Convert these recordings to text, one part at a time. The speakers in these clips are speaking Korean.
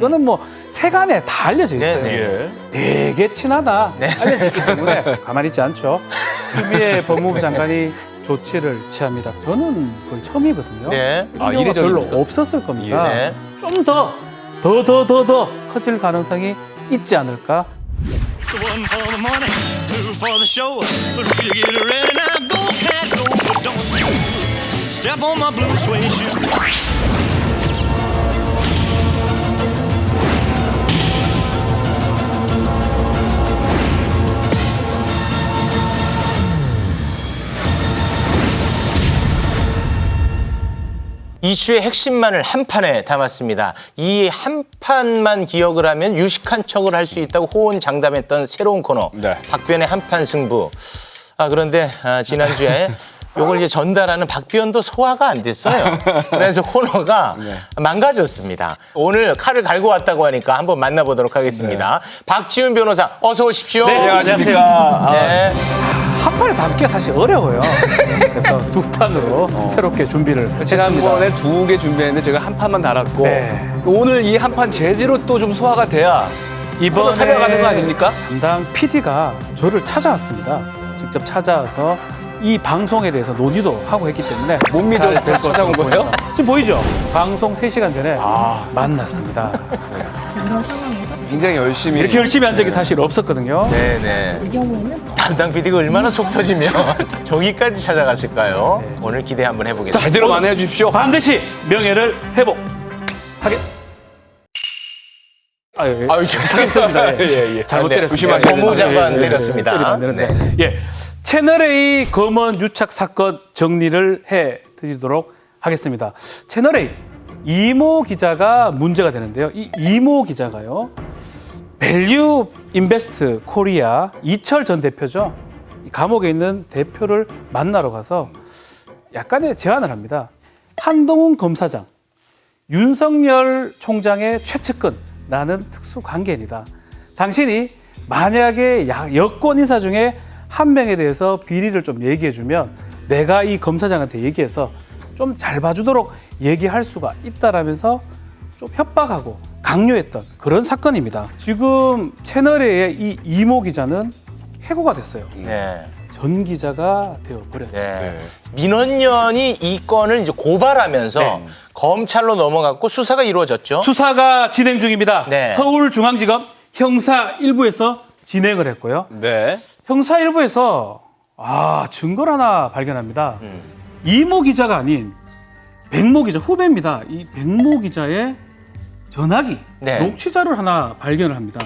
이거는 뭐 세간에 다 알려져 있어요. 네. 되게 친하다 알려져 있기 때문에 가만히 있지 않죠. 추미애 법무부 장관이 조치를 취합니다. 저는 거의 처음이거든요. 네. 아, 이례적으로 별로 이례적입니까? 없었을 겁니다. 네. 좀 더 커질 가능성이 있지 않을까. One for the money, two for the show. Three to get ready now. Go, cat, go, but don't you step on my blue suede shoe. 이슈의 핵심만을 한 판에 담았습니다. 이 한 판만 기억을 하면 유식한 척을 할 수 있다고 호언장담했던 새로운 코너. 네. 박변의 한판 승부. 그런데 지난주에 요걸 이제 전달하는 박변도 소화가 안 됐어요. 그래서 코너가 망가졌습니다. 오늘 칼을 갈고 왔다고 하니까 한번 만나보도록 하겠습니다. 박지훈 변호사 어서 오십시오. 네, 안녕하세요. 네. 한 판에 담기가 사실 어려워요. 그래서 두 판으로 새롭게 준비를 했습니다. 지난번에 2개 준비했는데 제가 한 판만 달았고 네. 오늘 이 한 판 제대로 또 좀 소화가 돼야 코너 이번에 살아가는 거 아닙니까? 담당 PD가 저를 찾아왔습니다. 직접 찾아와서 이 방송에 대해서 논의도 하고 했기 때문에 못 믿어서 잘될 것으로 찾아온 거예요? 보입니다. 지금 보이죠? 방송 3시간 전에 만났습니다. 이런 상황에서 굉장히 열심히 이렇게 열심히 한 적이 사실 없었거든요. 네네. 이 경우에는 담당 PD가 얼마나 속 터지면 저기까지 찾아갔을까요? 오늘 기대 한번 해보겠습니다. 제대로 만회해 주십시오. 반드시 명예를 회복하게. 아유, 죄송합니다. 예. 잘못 네, 때렸습니다. 조심하셔야 법무부 장관 예, 예, 예. 때렸습니다. 때리면 안 되는데. 네. 예. 채널A 검언 유착 사건 정리를 해드리도록 하겠습니다. 채널A 이모 기자가 문제가 되는데요. 이 이모 기자가요. 밸류 인베스트 코리아 이철 전 대표죠. 이 감옥에 있는 대표를 만나러 가서 약간의 제안을 합니다. 한동훈 검사장, 윤석열 총장의 최측근, 나는 특수관계인이다. 당신이 만약에 여권 인사 중에 한 명에 대해서 비리를 좀 얘기해주면 내가 이 검사장한테 얘기해서 좀 잘 봐주도록 얘기할 수가 있다라면서 좀 협박하고 강요했던 그런 사건입니다. 지금 채널A의 이 이모 기자는 해고가 됐어요. 네. 전 기자가 되어버렸어요. 네. 민원연이 이 건을 이제 고발하면서 네. 검찰로 넘어갔고 수사가 이루어졌죠. 수사가 진행 중입니다. 네. 서울중앙지검 형사 1부에서 진행을 했고요. 네. 형사 1부에서 증거를 하나 발견합니다. 이모 기자가 아닌 백모 기자, 후배입니다. 이 백모 기자의 전화기, 네. 녹취자료를 하나 발견을 합니다.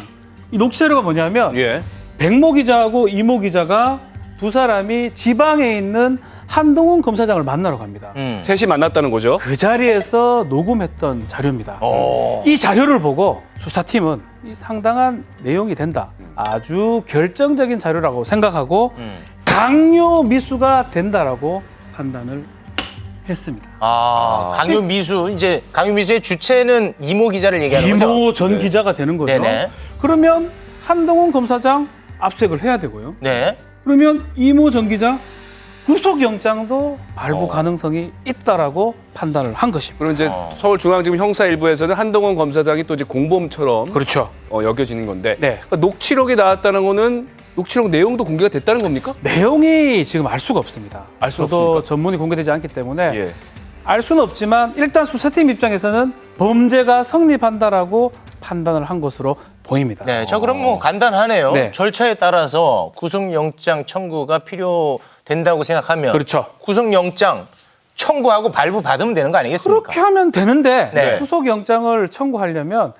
이 녹취자료가 뭐냐면 예. 백모 기자하고 이모 기자가 두 사람이 지방에 있는 한동훈 검사장을 만나러 갑니다. 셋이 만났다는 거죠. 그 자리에서 녹음했던 자료입니다. 오. 이 자료를 보고 수사팀은 이 상당한 내용이 된다. 아주 결정적인 자료라고 생각하고 강요 미수가 된다라고 판단을 했습니다. 강요 미수 이제 강요 미수의 주체는 이모 기자를 얘기하는 거죠. 이모 전 기자가 되는 거죠. 네네. 그러면 한동훈 검사장 압수수색을 해야 되고요. 네. 그러면 이모 전 기자 구속영장도 발부 가능성이 있다라고 판단을 한 것입니다. 그리고 이제 서울중앙지검 형사 1부에서는 한동훈 검사장이 또 이제 공범처럼 그렇죠. 여겨지는 건데 네. 그러니까 녹취록이 나왔다는 거는 녹취록 내용도 공개가 됐다는 겁니까? 내용이 지금 알 수가 없습니다. 알 수가 저도 없습니까? 전문이 공개되지 않기 때문에 예. 알 수는 없지만 일단 수사팀 입장에서는 범죄가 성립한다라고 판단을 한 것으로 보입니다. 네. 저 그럼 뭐 간단하네요. 네. 절차에 따라서 구속영장 청구가 필요된다고 생각하면 그렇죠. 구속영장 청구하고 발부 받으면 되는 거 아니겠습니까? 그렇게 하면 되는데 네. 구속영장을 청구하려면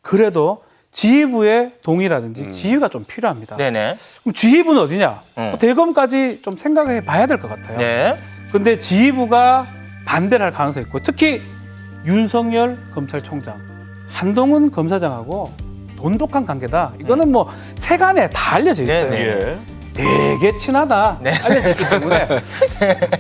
그래도 지휘부의 동의라든지 지휘가 좀 필요합니다. 네네. 그럼 지휘부는 어디냐? 대검까지 좀 생각해 봐야 될 것 같아요. 네. 근데 지휘부가 반대를 할 가능성이 있고 특히 윤석열 검찰총장, 한동훈 검사장하고 돈독한 관계다. 이거는 뭐 세간에 다 알려져 있어요. 네, 네. 예. 되게 친하다. 네. 알려져 있기 때문에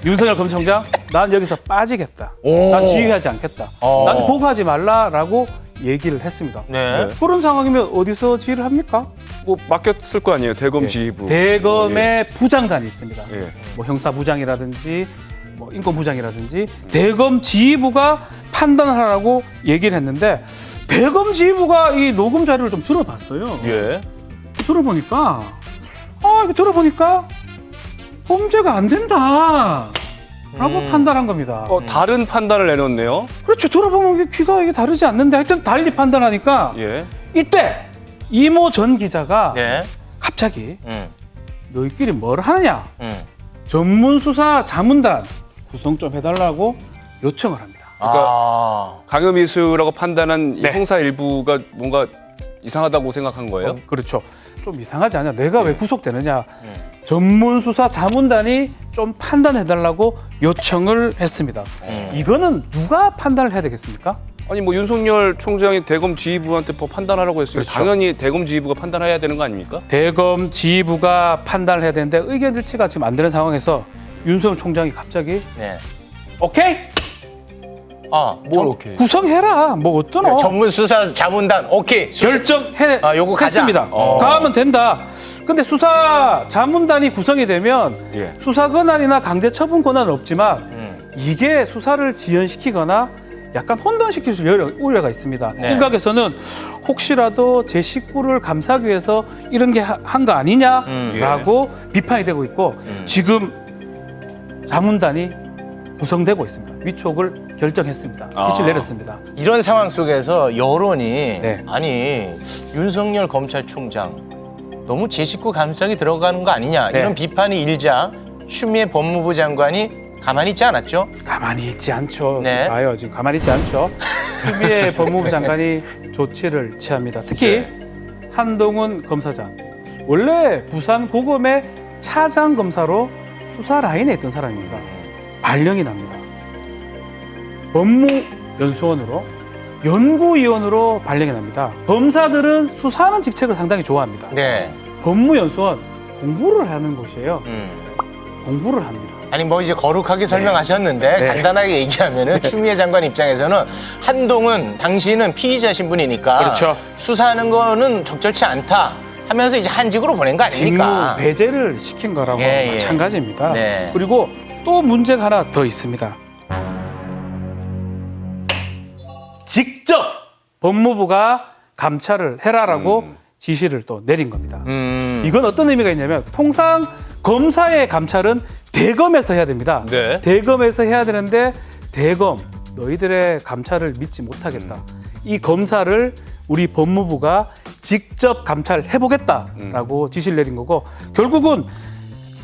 윤석열 검찰총장 난 여기서 빠지겠다. 오. 난 지휘하지 않겠다. 나한테 보고하지 말라라고 얘기를 했습니다. 네. 그런 상황이면 어디서 지휘를 합니까? 뭐 맡겼을 거 아니에요. 대검 지휘부. 대검의 부장단이 있습니다. 예. 뭐 형사부장이라든지 뭐 인권부장이라든지 대검 지휘부가 판단을 하라고 얘기를 했는데 대검 지휘부가 이 녹음 자료를 좀 들어봤어요. 예. 들어보니까 이거 들어보니까 범죄가 안 된다라고 판단한 겁니다. 다른 판단을 내놓네요. 그렇죠. 들어보면 이게 귀가 이게 다르지 않는데 하여튼 달리 판단하니까 예. 이때 이모 전 기자가 네. 갑자기 음. 너희끼리 뭘 하느냐? 음. 전문수사 자문단 구성 좀 해달라고 요청을 합니다. 그러니까 강요미수라고 판단한 이 네. 형사 일부가 뭔가 이상하다고 생각한 거예요? 그렇죠. 좀 이상하지 않냐? 내가 왜 구속되느냐? 전문수사 자문단이 좀 판단해달라고 요청을 했습니다. 이거는 누가 판단을 해야 되겠습니까? 아니 뭐 윤석열 총장이 대검 지휘부한테 뭐 판단하라고 했으니까 그렇죠. 당연히 대검 지휘부가 판단해야 되는 거 아닙니까? 대검 지휘부가 판단을 해야 되는데 의견 일치가 지금 안 되는 상황에서 윤석열 총장이 갑자기 네. 오케이? 뭘 오케이? 구성해라. 뭐 어떠노? 전문 수사 자문단 오케이. 결정해 요거 가자. 했습니다. 가면 된다. 근데 수사 자문단이 구성이 되면 예. 수사 권한이나 강제 처분 권한은 없지만 이게 수사를 지연시키거나 약간 혼돈시킬 수 있는 우려가 있습니다. 네. 일각에서는 혹시라도 제 식구를 감싸기 위해서 이런 게 한 거 아니냐라고 비판이 되고 있고 지금 자문단이 구성되고 있습니다. 위촉을 결정했습니다. 지시를 내렸습니다. 이런 상황 속에서 여론이 네. 아니 윤석열 검찰총장 너무 제 식구 감싸기 들어가는 거 아니냐 네. 이런 비판이 일자 추미애 법무부 장관이 가만히 있지 않았죠? 가만히 있지 않죠. 네. 지금 봐요. 지금 가만히 있지 않죠. 추미애 법무부 장관이 조치를 취합니다. 특히 한동훈 검사장. 원래 부산 고검의 차장 검사로 수사 라인에 있던 사람입니다. 발령이 납니다. 법무연수원으로 연구위원으로 발령이 납니다. 검사들은 수사하는 직책을 상당히 좋아합니다. 네. 법무연수원 공부를 하는 곳이에요. 음. 공부를 합니다. 아니 뭐 이제 거룩하게 설명하셨는데 네. 간단하게 얘기하면은 추미애 장관 입장에서는 한동훈 당신은 피의자 신분이니까 그렇죠. 수사하는 거는 적절치 않다 하면서 이제 한직으로 보낸 거 아닙니까? 직무 배제를 시킨 거라고 예, 예. 마찬가지입니다. 네. 그리고 또 문제가 하나 더 있습니다. 직접 법무부가 감찰을 해라라고 지시를 또 내린 겁니다. 이건 어떤 의미가 있냐면 통상 검사의 감찰은 대검에서 해야 됩니다. 네. 대검에서 해야 되는데 대검 너희들의 감찰을 믿지 못하겠다. 이 검사를 우리 법무부가 직접 감찰해보겠다라고 지시를 내린 거고 결국은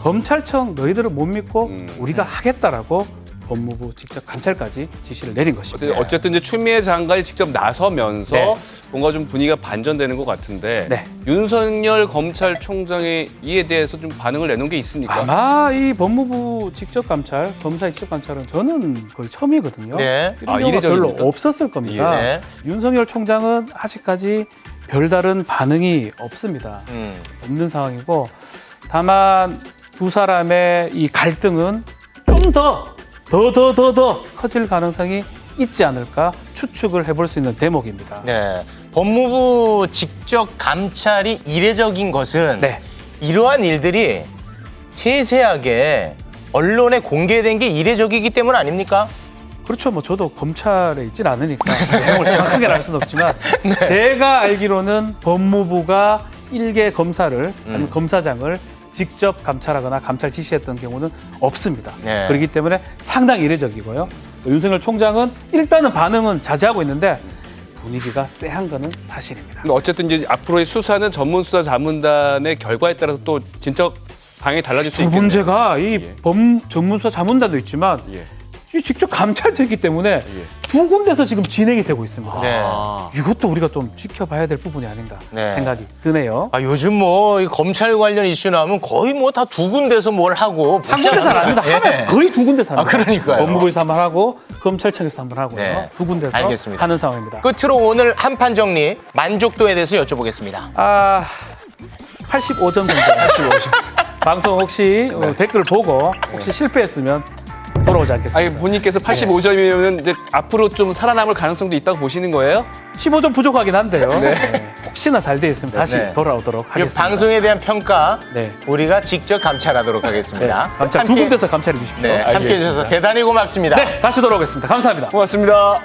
검찰청 너희들을 못 믿고 우리가 하겠다라고 법무부 직접 감찰까지 지시를 내린 것입니다. 어쨌든 이제 추미애 장관이 직접 나서면서 네. 뭔가 좀 분위기가 반전되는 것 같은데 네. 윤석열 검찰총장이 이에 대해서 좀 반응을 내놓은 게 있습니까? 아마 이 법무부 직접 감찰, 검사 직접 감찰은 저는 거의 처음이거든요. 네. 이런 경우가 이례적입니까? 별로 없었을 겁니다. 예, 네. 윤석열 총장은 아직까지 별다른 반응이 없습니다. 없는 상황이고 다만 두 사람의 이 갈등은 좀 더 커질 가능성이 있지 않을까 추측을 해볼 수 있는 대목입니다. 네. 법무부 직접 감찰이 이례적인 것은 네. 이러한 일들이 세세하게 언론에 공개된 게 이례적이기 때문 아닙니까? 그렇죠. 뭐 저도 검찰에 있진 않으니까 내용을 정확하게 알 수는 없지만 제가 알기로는 법무부가 일개 검사를 아니면 검사장을 직접 감찰하거나 감찰 지시했던 경우는 없습니다. 네. 그렇기 때문에 상당히 이례적이고요. 또 윤석열 총장은 일단은 반응은 자제하고 있는데 분위기가 쎄한 거는 사실입니다. 근데 어쨌든 이제 앞으로의 수사는 전문수사 자문단의 결과에 따라서 또 진짜 방향이 달라질 수 두 있겠네요. 문제가 이 전문수사 자문단도 있지만 예. 이 직접 감찰되기 때문에 두 군데서 지금 진행이 되고 있습니다. 네. 이것도 우리가 좀 지켜봐야 될 부분이 아닌가 네. 생각이 드네요. 아, 요즘 뭐 이 검찰 관련 이슈 나오면 거의 뭐 다 두 군데서 뭘 하고 한 군데서 안 합니다. 예. 하면 거의 두 군데서 합니다. 아, 그러니까요. 법무부에서 한번 하고 검찰청에서 한번 하고요. 네. 두 군데서 알겠습니다. 하는 상황입니다. 끝으로 오늘 한판 정리 만족도에 대해서 여쭤보겠습니다. 85점 정도. 85점. 방송 혹시 댓글 보고 혹시 실패했으면 돌아오지 않겠습니다. 아니 본인께서 85점이면 이제 앞으로 좀 살아남을 가능성도 있다고 보시는 거예요? 15점 부족하긴 한데요. 네. 혹시나 잘 돼 있으면 다시 네. 돌아오도록 이 하겠습니다. 방송에 대한 평가 네. 우리가 직접 감찰하도록 하겠습니다. 감찰 두 군데서 감찰해 주십시오. 네, 함께 해주셔서 대단히 고맙습니다. 네, 다시 돌아오겠습니다. 감사합니다. 고맙습니다.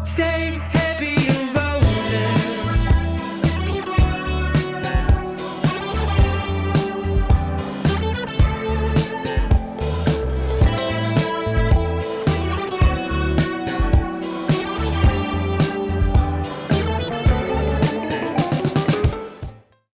Stay